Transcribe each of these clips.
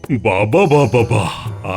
বাবা বাবা বাবা,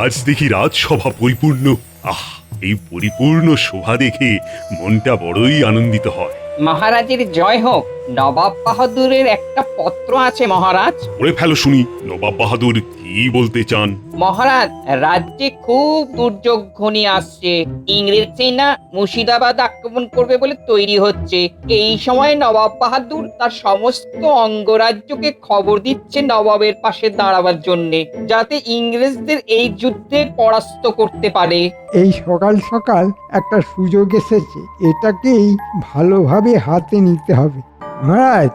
আজ দেখি রাজসভা পরিপূর্ণ। আহ, এই পরিপূর্ণ শোভা দেখে মনটা বড়ই আনন্দিত হয়। মহারাজের জয় হোক। নবাব বাহাদুরের একটা পত্র আছে মহারাজ। পড়ে ফেলো শুনি, নবাব বাহাদুর কি বলতে চান? মহারাজ, রাজ্যে খুব দুর্যোগ ঘনিয়ে আসছে। ইংরেজ সেনা মুর্শিদাবাদ আক্রমণ করবে বলে তৈরি হচ্ছে। এই সময় নবাব বাহাদুর তার সমস্ত অঙ্গরাজ্যকে খবর দিচ্ছে নবাবের পাশে দাঁড়াবার জন্যে, যাতে ইংরেজদের এই যুদ্ধে পরাস্ত করতে পারে। এই সকাল সকাল একটা সুযোগ এসেছে, এটাকেই ভালোভাবে হাতে নিতে হবে। মহারাজ,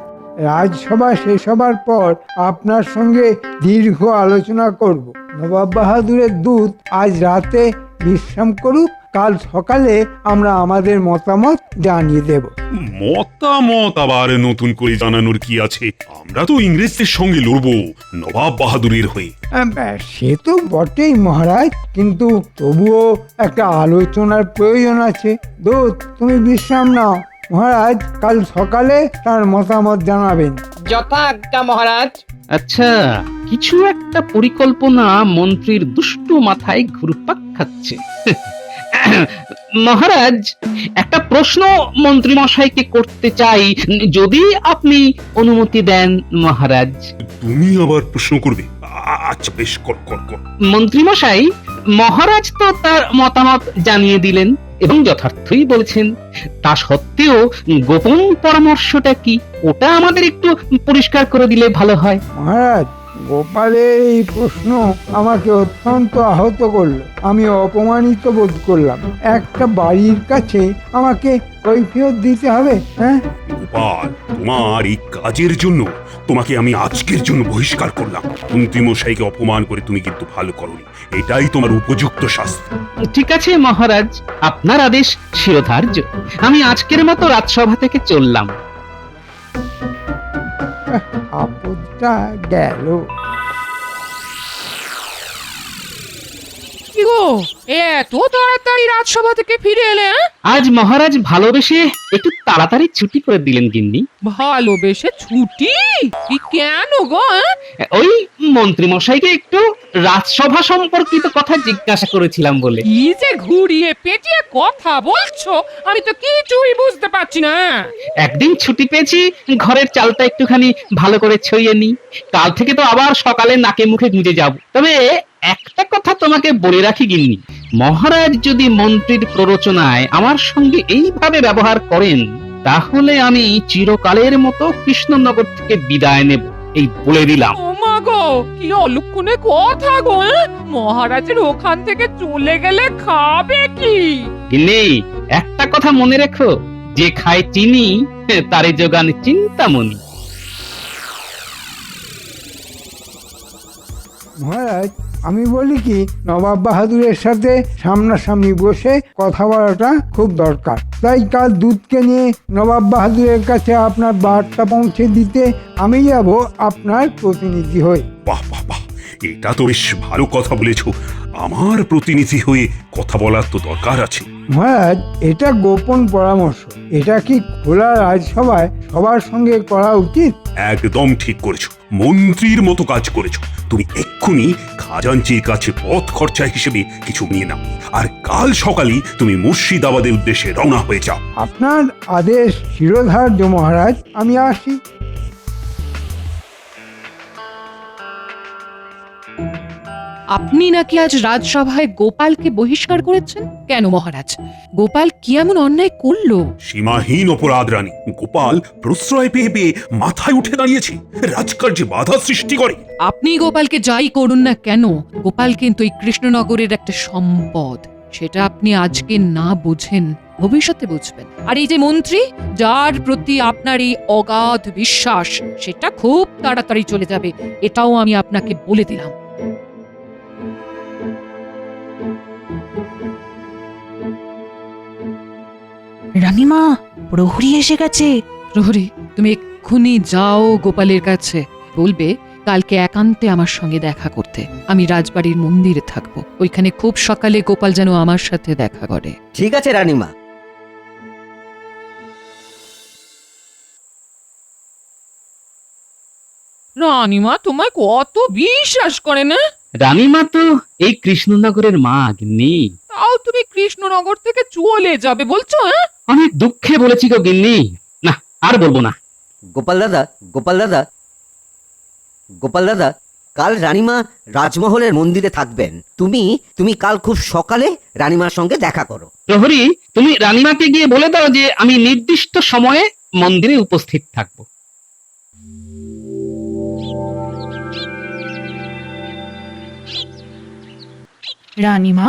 রাজসভা শেষ হবার পর আপনার সঙ্গে দীর্ঘ আলোচনা করব। নবাব বাহাদুরের দূত আজ রাতে বিশ্রাম করুক, কাল সকালে আমরা আমাদের মতামত জানিয়ে দেব। মতামত আবার নতুন করে জানানোর কি আছে? আমরা তো ইংরেজদের সঙ্গে লড়বো নবাব বাহাদুরের হয়ে। সে তো বটেই মহারাজ, কিন্তু তবুও একটা আলোচনার প্রয়োজন আছে। দূত, তুমি বিশ্রাম নাও। মহারাজ কাল সকালে তার মতামত জানাবেন। যথা আজ্ঞা মহারাজ। আচ্ছা, কিছু একটা পরিকল্পনা মন্ত্রীর দুষ্টু মাথায় ঘুরপাক খাচ্ছে। মহারাজ, একটা প্রশ্ন মন্ত্রী মশাইকে করতে চাই, যদি আপনি অনুমতি দেন মহারাজ। তুমি আবার প্রশ্ন করবে? আচ্ছা বেশ, কর কর কর। মন্ত্রী মশাই, মহারাজ তো তার মতামত জানিয়ে দিলেন এবং যথার্থই বলেছেন। তা সত্ত্বেও গোপন পরামর্শটা কি, ওটা আমাদের একটু পরিষ্কার করে দিলে ভালো হয়। মহারাজ, গোপালের এই প্রশ্ন আমাকে অত্যন্ত আহত করলো। আমি অপমানিত বোধ করলাম। একটা বাড়ির কাছে আমাকে কৈফিয়ত দিতে হবে? হ্যাঁ, গোপাল, তোমার এই কাজের জন্য তোমাকে আমি আজকের জন্য বহিষ্কার করলাম। মন্ত্রী মশাইকে অপমান করে তুমি কিন্তু ভালো করোনি, এটাই তোমার উপযুক্ত শাস্তি। ঠিক আছে মহারাজ, আপনার আদেশ শিরোধার্য। আমি আজকের মতো রাজসভা থেকে চললাম। আপদটা গেল। কি গো, এত তাড়াতাড়ি রাজসভা থেকে ফিরে এলে? আজ মহারাজ ভালোবেসে একটু তাড়াতাড়ি ছুটি করে দিলেন গিন্নি। ভালোবেসে ছুটি? কি কেন গো? ওই মন্ত্রী মশাইকে একটু রাজসভা সম্পর্কিত কথা জিজ্ঞাসা করেছিলাম বলে। কি যে ঘুরিয়ে পেটিয়ে কথা বলছো, আমি তো কিছুই বুঝতে পারছি না। একদিন ছুটি পেয়েছি, ঘরের চালটা একটুখানি ভালো করে ছড়িয়ে নি। কাল থেকে তো আবার সকালে নাকে মুখে গুঁজে যাব। তবে একটা কথা তোমাকে বলে রাখি গিন্নি, মহারাজ যদি মন্ত্রীর প্ররোচনায় আমার সঙ্গে এইভাবে ব্যবহার করেন, তাহলে আমি চিরকালের মতো কৃষ্ণনগর থেকে বিদায় নেব, এই বলে দিলাম। ও মা গো, কি অলক্ষণে কথা গো! মহারাজের ওখান থেকে চলে গেলে খাবে কি? গিন্নি, একটা কথা মনে রেখো, যে খায় চিনি তারে যোগান চিন্তামণি। মহারাজ, আমি বলি কি, নবাব বাহাদুরের সাথে সামনাসামনি বসে কথা বলাটা খুব দরকার। তাই কাল দুধকে নিয়ে নবাব বাহাদুরের কাছে আপনার বার্তা পৌঁছে দিতে আমি যাব আপনার প্রতিনিধি হয়ে। বাহ বাহ বাহ, এটা তো বেশ ভালো কথা বলেছো। আমার প্রতিনিধি হয়ে কথা বলার তো দরকার আছে। মহারাজ, এটা গোপন পরামর্শ। এটা কি খোলা রাজসভায় সবার সঙ্গে করা উচিত? একদম ঠিক করেছো, মন্ত্রীর মতো কাজ করেছো। তুমি এক্ষুনি খাজাঞ্চির কাছে পথ খরচা হিসেবে কিছু নিয়ে নাও, আর কাল সকালে তুমি মুর্শিদাবাদের উদ্দেশ্যে রওনা হয়ে যাও। আপনার আদেশ শিরোধার্য মহারাজ, আমি আসি। আপনি নাকি আজ রাজসভায় গোপালকে বহিষ্কার করেছেন? কেন মহারাজ, গোপাল কি এমন অন্যায় করলো? সীমাহীন অপরাধ রানী। গোপাল প্রশ্রয় পেয়ে পেয়ে মাথায় উঠে দাঁড়িয়েছে, রাজকার্যে বাধা সৃষ্টি করে। আপনি গোপালকে যাই করুন না কেন, গোপাল কিন্তু এই কৃষ্ণনগরের একটা সম্পদ। সেটা আপনি আজকে না বুঝেন, ভবিষ্যতে বুঝবেন। আর এই যে মন্ত্রী, যার প্রতি আপনার এই অগাধ বিশ্বাস, সেটা খুব তাড়াতাড়ি চলে যাবে, এটাও আমি আপনাকে বলে দিলাম। রানীমা, প্রহরী এসে গেছে। প্রহরী, তুমি এক্ষুনি যাও গোপালের কাছে, বলবে কালকে একান্তে আমার সঙ্গে দেখা করতে। আমি রাজবাড়ির মন্দিরে থাকবো, ওইখানে খুব সকালে গোপাল যেন আমার সাথে দেখা করে। ঠিক আছে রানীমা। রানীমা তোমায় কত বিশ্বাস করে না? রানীমা তো এই কৃষ্ণনগরের মা গিন্নি। তাও তুমি কৃষ্ণনগর থেকে চলে যাবে বলছো? হ্যাঁ, অনেক দুঃখে বলেছি গো গিন্নি। না, আর বলবো না। গোপাল দাদা, গোপাল দাদা, গোপাল দাদা, কাল রানীমা রাজমহলের মন্দিরে থাকবেন। তুমি কাল খুব সকালে রানীমার সঙ্গে দেখা করো। প্রহরী, তুমি রানীমাকে গিয়ে বলে দাও যে আমি নির্দিষ্ট সময়ে মন্দিরে উপস্থিত থাকবো। রানীমা,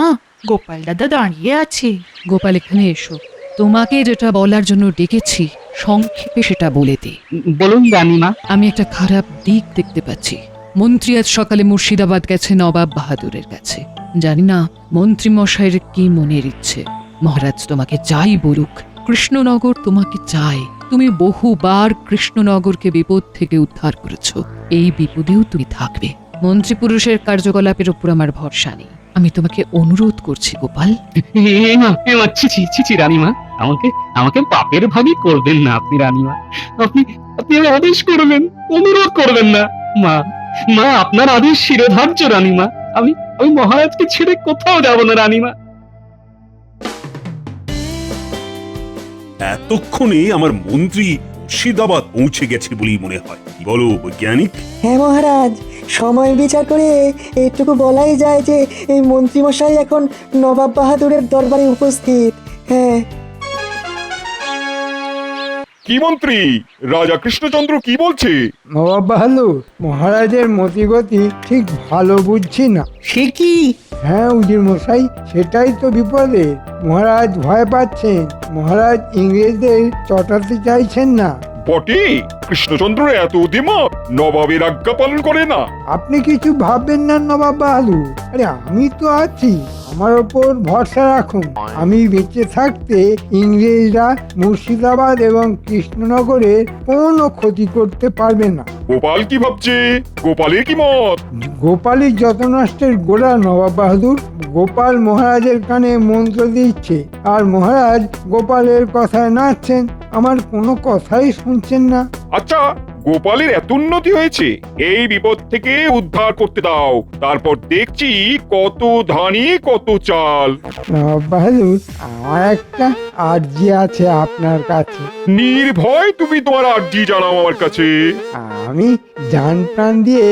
গোপাল দাদা দাঁড়িয়ে আছে। গোপাল এখানে এসো। তোমাকে যেটা বলার জন্য ডেকেছি সংক্ষেপে সেটা বলে দিই। বলুন রানীমা। আমি একটা খারাপ দিক দেখতে পাচ্ছি। মন্ত্রী আজ সকালে মুর্শিদাবাদ গেছে নবাব বাহাদুরের কাছে। জানি না মন্ত্রী মশাইয়ের কি মনের ইচ্ছে। মহারাজ তোমাকে যাই বলুক, কৃষ্ণনগর তোমাকে চায়। তুমি বহুবার কৃষ্ণনগরকে বিপদ থেকে উদ্ধার করেছো, এই বিপদেও তুমি থাকবে। মন্ত্রী পুরুষের কার্যকলাপের উপর আমার ভরসা নেই। আমি তোমাকে অনুরোধ করছি গোপাল। ছি রানীমা, আমাকে আমাকে পাপের ভাগই করবেন না আপনি রানীমা। আপনি আপনি আমার আদেশ করবেন, অনুরোধ করবেন না। মা মা আপনার আদেশ শিরোধার্য রানীমা। আমি আমি মহারাজকে ছেড়ে কোথাও যাব না রানীমা। এতক্ষণে আমার মন্ত্রী মুর্শিদাবাদ পৌঁছে গেছে বলেই মনে হয়। কি বলো বৈজ্ঞানিক? হ্যাঁ মহারাজ, সময় বিচার করে এইটুকু বলাই যায় যে এই মন্ত্রীমশাই এখন নবাব বাহাদুরের দরবারে উপস্থিত। হ্যাঁ। কি মন্ত্রী, রাজা কৃষ্ণচন্দ্র কি বলছে? নবাব বাহাদুর, মহারাজের মতিগতি ঠিক ভালো বুঝছি না। সে কি? হ্যাঁ উজির মশাই, সেটাই তো বিপদে। মহারাজ ভয় পাচ্ছেন। মহারাজ ইংরেজদের চটাতে চাইছেন না। বটে, কৃষ্ণচন্দ্র এত অধিমত, নবাবের আজ্ঞা পালন করে না। আপনি কিছু ভাববেন না নবাব বাহাদুর। আরে আমি তো আছি, আমার ওপর ভরসা রাখুন। আমি বেঁচে থাকতে ইংরেজরা মুর্শিদাবাদ এবং কৃষ্ণনগরের কোনো ক্ষতি করতে পারবে না। গোপাল কি ভাবছে? গোপালের কি মত? গোপালই যত নষ্টের গোড়া নবাব বাহাদুর। গোপাল মহারাজের কানে মন্ত্র দিচ্ছে, আর মহারাজ গোপালের কথায় নাচছেন। আমার কোনো কথাই শুনছেন না। আচ্ছা, গোপালের এত উন্নতি হয়েছে, এই বিপদ থেকে উদ্ধার করতে দাও। তারপর দেখছি কত ধানি কত চাল। নবাব বাহাদুর, আমার একটা আর্জি আছে আপনার কাছে। নির্ভয় তুমি তোমার আর্জি জানাও আমার কাছে। আমি জান প্রাণ দিয়ে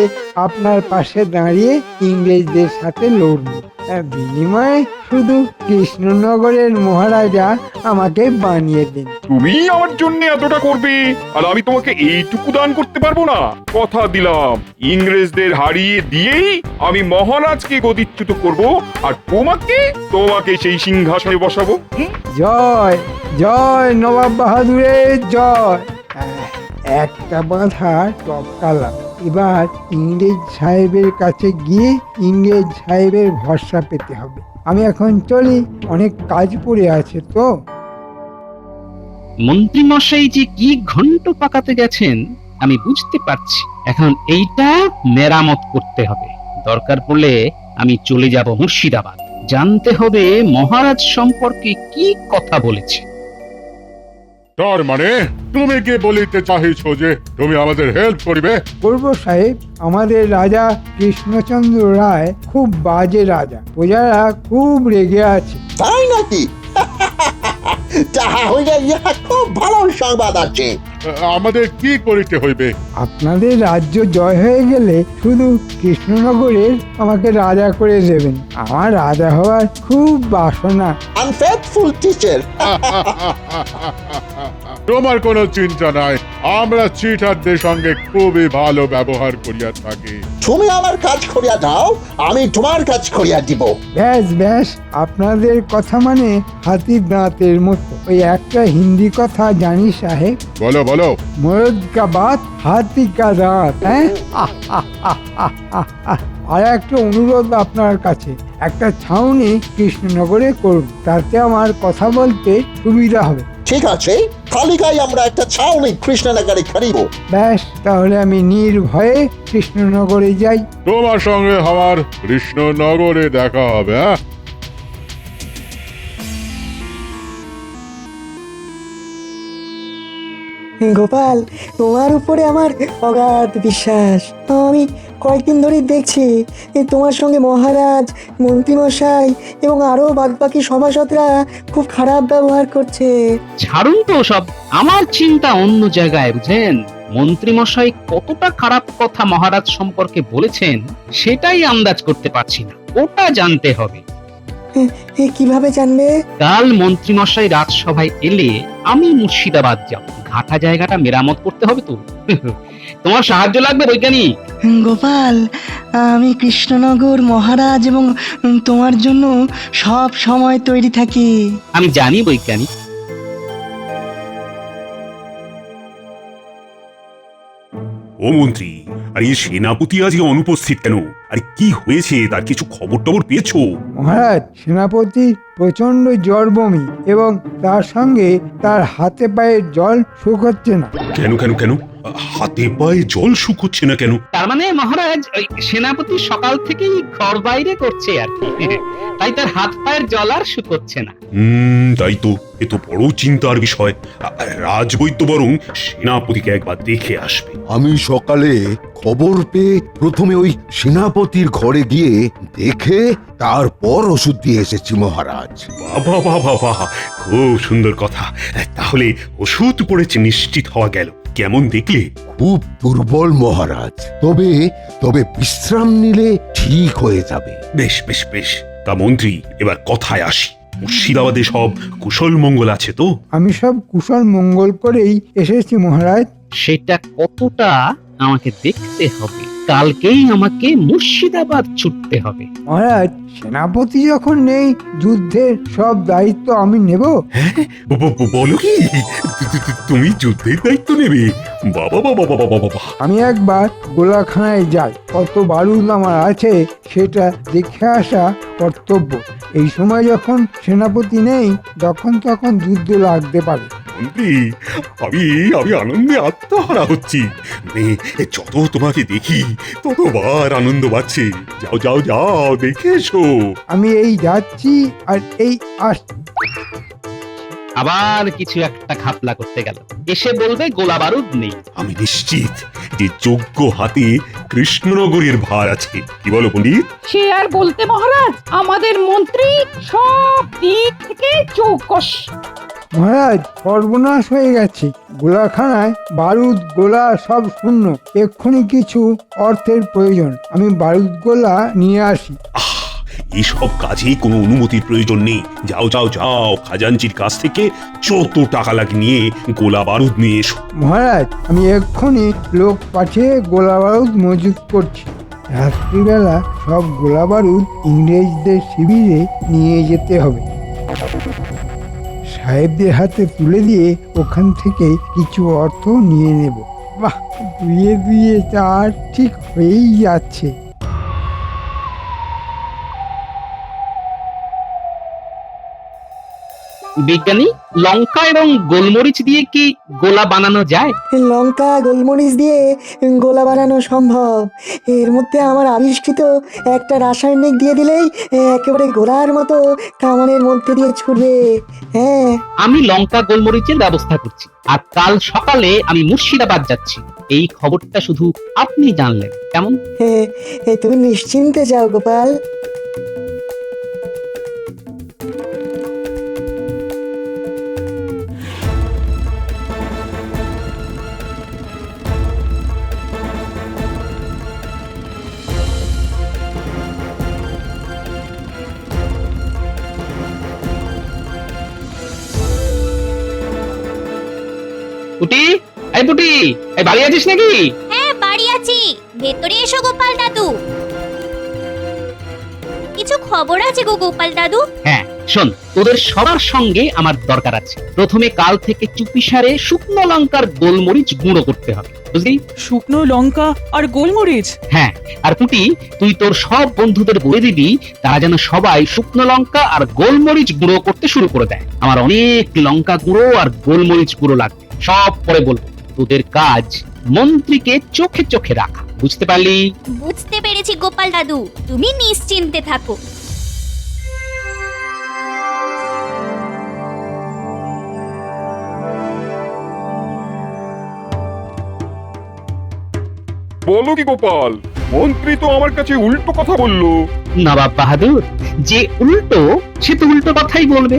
আপনার পাশে দাঁড়িয়ে ইংরেজদের সাথে লড়ব। বিনিময়ে শুধু কৃষ্ণনগরের মহারাজা আমাকে বানিয়ে দিন। তুমি আমার জন্য এতটা করবে, আর আমি তোমাকে এইটুকু দান করতে পারবো না? কথা দিলাম, ইংরেজদের হারিয়ে দিয়েই আমি মহারাজকে গদিচ্যুত করব, আর তোমাকে সেই সিংহাসনে বসাবো। জয় জয় নবাব বাহাদুরের জয়। একটা বাঁধা টপকালাম। এবার ইংরেজ সাহেবের কাছে গিয়ে ইংরেজ সাহেবের ভরসা পেতে হবে। আমি এখন চলি, অনেক কাজ পড়ে আছে তো। মন্ত্রী মশাই যে কি ঘন্ট পাকাতে গেছেন আমি বুঝতে পারছি। এখন এইটা মেরামত করতে হবে। দরকার পড়লে আমি চলে যাব মুর্শিদাবাদ, জানতে হবে মহারাজ সম্পর্কে কি কথা বলেছে। তার মানে তুমি কি বলিতে চাহিছো যে তুমি আমাদের হেল্প করিবে? করব সাহেব। আমাদের রাজা কৃষ্ণচন্দ্র রায় খুব বাজে রাজা, প্রজারা খুব রেগে আছে। তাই নাকি? তাহা হইলে ইহা খুব ভালো সংবাদ আছে। আমাদের কি করিতে হইবে? আপনাদের রাজ্য জয় হয়ে গেলে শুধু কৃষ্ণনগরের আমাকে রাজা করে দেবেন। আমার রাজা হওয়ার খুব বাসনা। Unfaithful teacher. তোমার কোনো চিন্তা নাই, আমরা চিটারদের সঙ্গে খুবই ভালো ব্যবহার করিয়া থাকি। তুমি আমার কাজ করিয়া দাও, আমি তোমার কাজ করিয়া দিব। ব্যাস ব্যাস, আপনাদের কথা মানে হাতির দাঁতের মতো। ওই একটা হিন্দি কথা জানি সাহেব, বলো বলো। মরদ কা বাত হাতি কা দাঁত। হ্যাঁ, আর একটা অনুরোধ আপনার কাছে, একটা ছাউনি কৃষ্ণনগরে করুন, তাতে আমার কথা বলতে সুবিধা হবে। ঠিক আছে, তালিকায় আমরা একটা ছাউনি কৃষ্ণনগরে করিব। ব্যাস, তাহলে আমি নির্ভয়ে কৃষ্ণনগরে যাই। তোমার সঙ্গে আমার কৃষ্ণনগরে দেখা হবে। হ্যাঁ, গোপাল, তোমার উপরে আমার অগাধ বিশ্বাস। আমি কয়েকদিন ধরেই দেখছি তোমার সঙ্গে মহারাজ, মন্ত্রীমশাই এবং আরও বাদবাকি সভাসদরা খুব খারাপ ব্যবহার করছে। ছাড়ুন তো সব, আমার চিন্তা অন্য জায়গায়, বুঝেন? মন্ত্রী মশাই কতটা খারাপ কথা মহারাজ সম্পর্কে বলেছেন সেটাই আন্দাজ করতে পারছি না, ওটা জানতে হবে। কিভাবে জানবে? কাল মন্ত্রী মশাই রাজসভায় এলে আমি মুর্শিদাবাদ যাব, ঘাটা জায়গাটা মেরামত করতে হবে তো। তোমার সাহায্য লাগবে বৈজ্ঞানিক। গোপাল, আমি কৃষ্ণনগর, মহারাজ এবং তোমার জন্য সব সময় তৈরি থাকি। আমি জানি বৈজ্ঞানিক। ও মন্ত্রী, আর এই সেনাপতি আজকে অনুপস্থিত কেন? আর কি হয়েছে, তার কিছু খবর টবর পেয়েছো? মহারাজ, সেনাপতির প্রচন্ড জ্বর, বমি এবং তার সঙ্গে তার হাতে পায়ে জল শুকোচ্ছে না। কেন কেন কেন? হাতে পায়ে জল শুকোচ্ছে না কেন? তার মানে মহারাজ ওই সেনাপতি সকাল থেকেই ঘর বাইরে করছে আর কি, তাই তার হাত পায়ের জল আর শুকোচ্ছে না। তাই তো, এ তো বড় চিন্তার বিষয়। রাজবৈদ্য বরং সেনাপতিকে একবার দেখে আসবে। আমি সকালে খবর পেয়ে প্রথমে ওই সেনাপতির ঘরে গিয়ে দেখে তারপর ওষুধ দিয়ে এসেছি মহারাজ। বাবা বাবা বাবা, খুব সুন্দর কথা। তাহলে ওষুধ পড়েছে, নিশ্চিত হওয়া গেল। কেমন দেখলে? খুব দুর্বল মহারাজ, তবে তবে বিশ্রাম নিলে ঠিক হয়ে যাবে। বেশ বেশ বেশ। তা মন্ত্রী, এবার কথায় আসি। মুর্শিদাবাদে সব কুশল মঙ্গল আছে তো? আমি সব কুশল মঙ্গল করেই এসেছি মহারাজ। সেটা কতটা আমাকে দেখতে হবে, কালকেই আমাকে মুর্শিদাবাদ ছুটতে হবে। মহারাজ, সেনাপতি যখন নেই, যুদ্ধের সব দায়িত্ব আমি নেব। বলো কি, তুমি যুদ্ধের দায়িত্ব নেবে? বাবা বাবা বাবা বাবা। আমি একবার গোলাখানায় যাই, কত বারুদ আমার আছে সেটা দেখে আসা কর্তব্য। এই সময় যখন সেনাপতি নেই, তখন যুদ্ধ লাগতে পারে। মন্ত্রী, আমি আমি আনন্দে আত্মহারা হচ্ছি। যত তোমাকে দেখি ততবার আনন্দ পাচ্ছি। যাও যাও যাও, দেখে এসো। আমি এই যাচ্ছি আর এই আসছি। আবার কিছু একটা ঘাপলা করতে গেল, এসে বলবে গোলা বারুদ নেই। আমি নিশ্চিত যে যোগ্য হাতে কৃষ্ণনগরের ভার আছে। কি বলো পণ্ডিত? সে আর বলতে মহারাজ, আমাদের মন্ত্রী সব দিক থেকে চৌকস। মহারাজ, সর্বনাশ হয়ে গেছে। গোলাখানায় বারুদ গোলা সব শূন্য। এক্ষুনি কিছু অর্থের প্রয়োজন, আমি বারুদ গোলা নিয়ে আসি। এইসব কাজে কোনো অনুমতির প্রয়োজন নেই। যাও যাও যাও, খাজাঞ্চির কাছ থেকে যত টাকা লাগে নিয়ে গোলা বারুদ নিয়ে এসো। মহারাজ, আমি এক্ষুনি লোক পাঠিয়ে গোলা বারুদ মজুত করছি। রাত্রিবেলা সব গোলা বারুদ ইংরেজদের শিবিরে নিয়ে যেতে হবে। সাহেবদের হাতে তুলে দিয়ে ওখান থেকে কিছু অর্থ নিয়ে নেব। বাহ, দুয়ে দুয়ে চার, ঠিক হয়েই যাচ্ছে। বিজ্ঞানী, লঙ্কা এবং গোলমরিচ দিয়ে কি গোলা বানানো যায়? লঙ্কা গোলমরিচ দিয়ে গোলা বানানো সম্ভব। এর মধ্যে আমার আবিষ্কৃত একটা রাসায়নিক দিয়ে দিলেই একেবারে গোলার মতো কামানের মধ্যে দিয়ে ছুটবে। হ্যাঁ, আমি লঙ্কা গোলমরিচের ব্যবস্থা করছি, আর কাল সকালে আমি মুর্শিদাবাদ যাচ্ছি। এই খবরটা শুধু আপনি জানলেন, কেমন? তুমি নিশ্চিন্তে যাও গোপাল। পুটি, এই পুটি, এই বাড়ি আছিস নাকি? হ্যাঁ, বাড়ি আছি। ভেতরে এসো গোপাল দাদু। কিছু খবর আছে গো গোপাল দাদু। হ্যাঁ, শোন, তোদের সবার সঙ্গে আমার দরকার আছে। প্রথমে কাল থেকে চুপিসারে শুকনো লঙ্কার গোলমরিচ গুঁড়ো করতে হবে, বুঝলি? শুকনো লঙ্কা আর গোলমরিচ? হ্যাঁ, আর পুটি, তুই তোর সব বন্ধুদের বলে দিবি তারা যেন সবাই শুকনো লঙ্কা আর গোলমরিচ গুঁড়ো করতে শুরু করে দেয়। আমার অনেক লঙ্কা গুঁড়ো আর গোলমরিচ গুঁড়ো লাগবে, সব পরে বলবো। তোদের কাজ মন্ত্রীকে চোখে চোখে রাখা, বুঝতে পারলি? বুঝতে পেরেছি গোপাল দাদু, তুমি নিশ্চিন্তে থাকো। বলো কি গোপাল, মন্ত্রী তো আমার কাছে উল্টো কথা বললো। নবাব বাহাদুর, যে উল্টো সে তো উল্টো কথাই বলবে।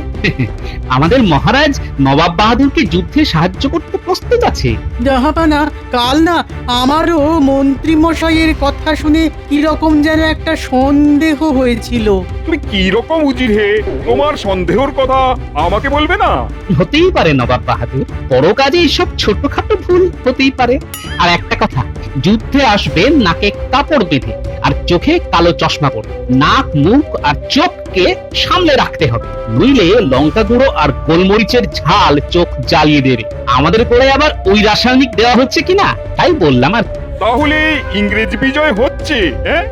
আমাদের মহারাজ নবাব বাহাদুরকে যুদ্ধে সাহায্য করতে প্রস্তুত আছে। জাহাপানা, কাল না আমারও মন্ত্রী মশাইয়ের কথা শুনে কিরকম যেন একটা সন্দেহ হয়েছিল। তুমি কি রকম উজির হে, তোমার সন্দেহর কথা আমাকে বলবে না? হতেই পারে নবাব বাহাদুর, বড় কাজে এইসব ছোটখাটো ভুল হতেই পারে। আর একটা কথা, যুদ্ধে আসবে নাকে কাপড় বেঁধে আর চোখে কালো চশমা পরে। নাক, মুখ আর চোখকে সামলে রাখতে হবে, নইলে লঙ্কা গুঁড়ো আর গোলমরিচের ঝাল চোখ জ্বালিয়ে দেবে। আমাদের করে আবার ওই রাসায়নিক দেওয়া হচ্ছে কিনা তাই বললাম। আর তাহলে ইংরেজ বিজয় হচ্ছে? হ্যাঁ,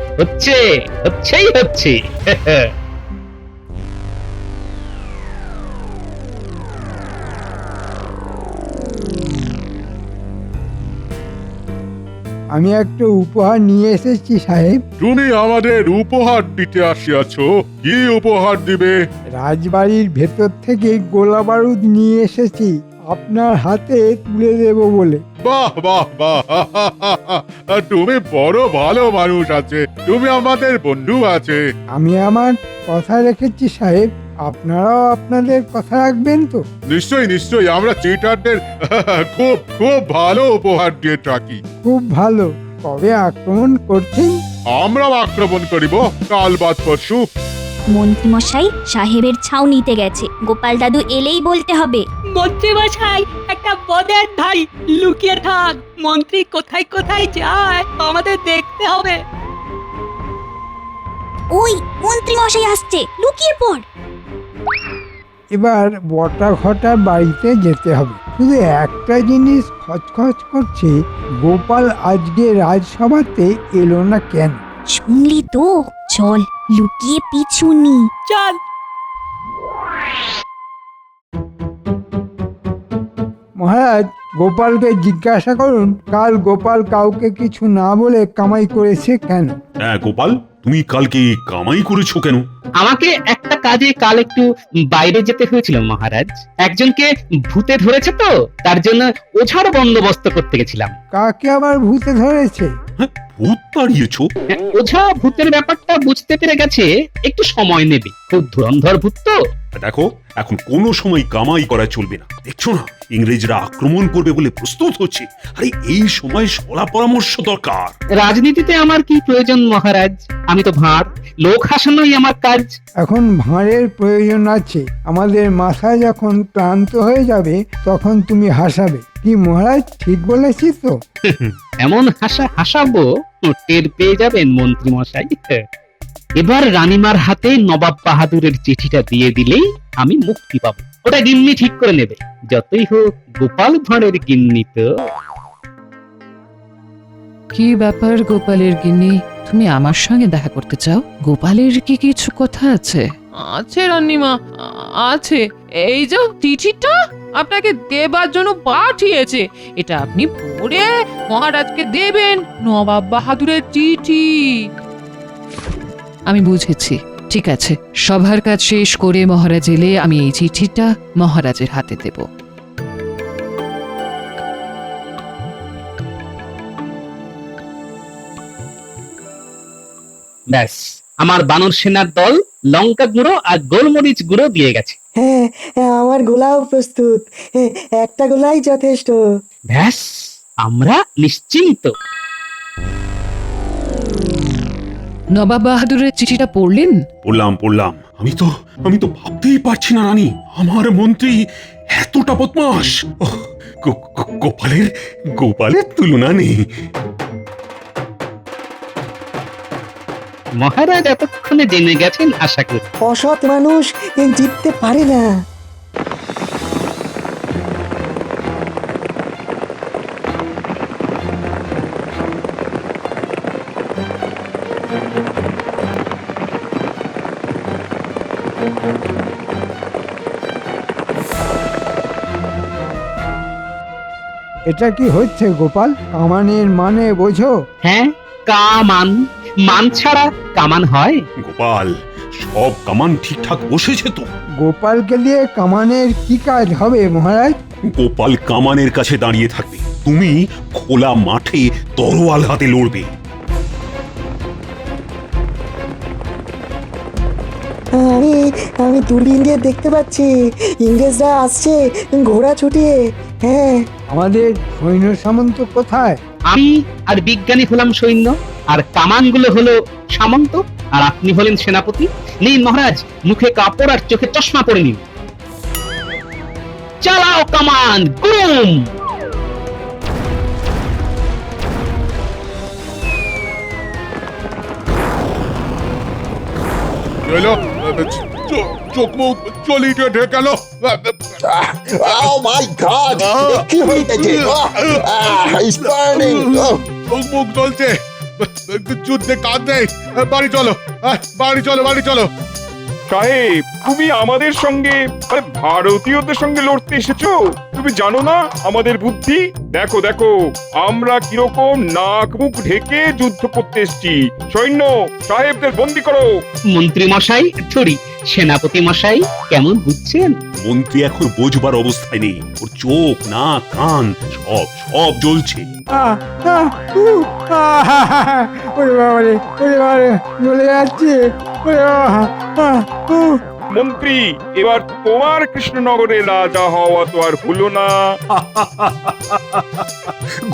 হচ্ছে। আমি একটা উপহার নিয়ে এসেছি সাহেব। তুমি আমাদের উপহার দিতে আসিয়াছ, কি উপহার দিবে? রাজবাড়ির ভেতর থেকে গোলা বারুদ নিয়ে এসেছি আপনার হাতে তুলে দেব বলে। বাহ বাহ বাহ, তুমি বড় ভালো মানুষ আছে, তুমি আমাদের বন্ধু আছে। আমি আমার কথা রেখেছি সাহেব, আপনারাও আপনাদের কথা রাখবেন তো? নিশ্চয়ই নিশ্চয়ই, আমরা চিটারদের খুব খুব ভালো উপহার দিয়ে থাকি। খুব ভালো। কবে আক্রমণ করছেন? আমরা আক্রমণ করিব কাল বাদ পরশু। মন্ত্রীমশাই সাহেবের ছাউনিতে গেছে, গোপাল দাদু এলেই বলতে হবে। মন্ত্রীমশাই, একটা বদের ধাই লুকিয়ে থাক। মন্ত্রী কোথায় কোথায় যায় আমাদের দেখতে হবে। ওই মন্ত্রীমশাই আসছে, লুকিয়ে পড়। এবার বটা ঘটার বাড়িতে যেতে হবে। শুধু একটা জিনিস খচখচ করছে, গোপাল আজকে রাজসভাতে এলো না কেন? শুনলি তো, চল লুকিয়ে পিছু নি। চল। মহারাজ, গোপালকে জিজ্ঞাসা করুন কাল গোপাল কাউকে কিছু না বলে কামাই করেছে কেন। হ্যাঁ গোপাল, তুমি কালকে কামাই করেছো কেন? আমাকে একটা কাজে কাল একটু বাইরে যেতে হয়েছিল মহারাজ। একজনকে ভূতে ধরেছে তো, তার জন্য ওঝার বন্দোবস্ত করতে গেছিলাম। কাকে আবার ভূতে ধরেছে? ভূত তাড়িয়েছো? ওঝা ভূতের ব্যাপারটা বুঝতে পেরে গেছে, একটু সময় নেবে। খুব ধুরন্ধর ভূত তো। দেখো, এখন কোনো সময় কামাই করা চলবে না। দেখছো না ইংরেজরা আক্রমণ করবে বলে প্রস্তুত হচ্ছে। আরে এই সময় সলা পরামর্শ দরকার। রাজনীতিতে আমার কি প্রয়োজন মহারাজ? আমি তো ভাঁড়, লোক হাসানোই আমার কাজ। এখন ভাঁড়ের প্রয়োজন আছে। আমাদের মাথা যখন ক্লান্ত হয়ে যাবে তখন তুমি হাসাবে। কি মহারাজ, ঠিক বলেছি তো? এমন হাসাবো টের পেয়ে যাবেন মন্ত্রী মশাই। এবার রানীমার হাতে নবাব বাহাদুরের চিঠিটা দিয়ে দিলেই আমি মুক্তি পাবো। ওটা গিন্নি ঠিক করে নেবে। যতই হোক গোপাল ভাঁড়ের গিন্নি তো। কি ব্যাপার গোপালের গিন্নি, তুমি আমার সঙ্গে দেখা করতে চাও? গোপালের কি কিছু কথা আছে? আছে রানীমা, আছে। এই যে চিঠিটা আপনাকে দেবার জন্য পাঠিয়েছে, এটা আপনি পড়ে মহারাজকে দেবেন। নবাব বাহাদুরের চিঠি। আমি বুঝেছি, ঠিক আছে। সভার কাজ শেষ করে মহারাজ এলে আমি এই চিঠিটা মহারাজের হাতে দেব। ব্যাস, আমার বানর সেনার দল লঙ্কা গুঁড়ো আর গোলমরিচ গুঁড়ো দিয়ে গেছে। হ্যাঁ, আমার গোলাও প্রস্তুত। একটা গোলাই যথেষ্ট। ব্যাস, আমরা নিশ্চিন্ত। নবাব বাহাদুরের চিঠিটা পড়লেন? পড়লাম। আমি তো ভাবতেই পারছি না রানী, আমার মন্ত্রী এতটা বদমাশ। গোপালের তুলনা নেই। মহারাজ এতক্ষণে জেনে গেছেন আশা করি। অসৎ মানুষ জিততে পারে না। এটা কি হচ্ছে গোপাল? কামানের মানে বোঝো? হ্যাঁ, কামান। মান ছাড়া কামান হয়? গোপাল, সব কামান ঠিকঠাক বসেছে তো? গোপালকে দিয়ে কামানের কি কাজ হবে মহারাজ? গোপাল কামানের কাছে দাঁড়িয়ে থাকবে, তুমি খোলা মাঠে তরোয়াল হাতে লড়বে। আমি আমি দূরবীন দিয়ে দেখতে পাচ্ছি ইংরেজরা আসছে ঘোড়া ছুটিয়ে। হ্যাঁ, আমাদের সৈন্য সামন্ত কোথায়? আমি আর বিজ্ঞানী হলাম সৈন্য, আর কামানগুলো হলো সামন্ত, আর আপনি হলেন সেনাপতি। নিন মহারাজ, মুখে কাপড় আর চোখে চশমা পরে নিন। চালাও কামান, গুম! এলো, চোখ মুখ চলিয়ে ঢেকাল। Oh my God! কি হইতেছে? It's burning! চোখ মুখ জ্বলছে, যুদ্ধে কাজ নেই। বাড়ি চলো, বাড়ি চলো, বাড়ি চলো। সাহেব, তুমি আমাদের সঙ্গে ভারতীয়দের সঙ্গে লড়তে এসেছো? তুমি জানো না আমাদের বুদ্ধি? দেখো দেখো, আমরা কিরকম নাক মুখ ঢেকে যুদ্ধ করতে এসেছি। সৈন্য সাহেবদের বন্দি করো। মন্ত্রী মশাই, সরি, সেনাপতি মশাই, কেমন বুঝছেন? মন্ত্রী এখন বোঝবার অবস্থায় নেই, ওর চোখ নাক কান সব সব জ্বলছে। আহ, আহ, ওরে বাবারে, ওরে বাবারে, জ্বলে যাচ্ছে। ওরে বাবা, মন্ত্রী, এবার তোমার কৃষ্ণনগরে রাজা হওয়া তো আর হলো না।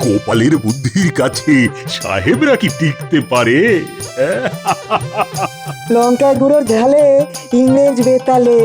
গোপালের বুদ্ধির কাছে সাহেবরা কি টিকতে পারে? লঙ্কা গুঁড়োর ঝালে ইংরেজ বেতালে।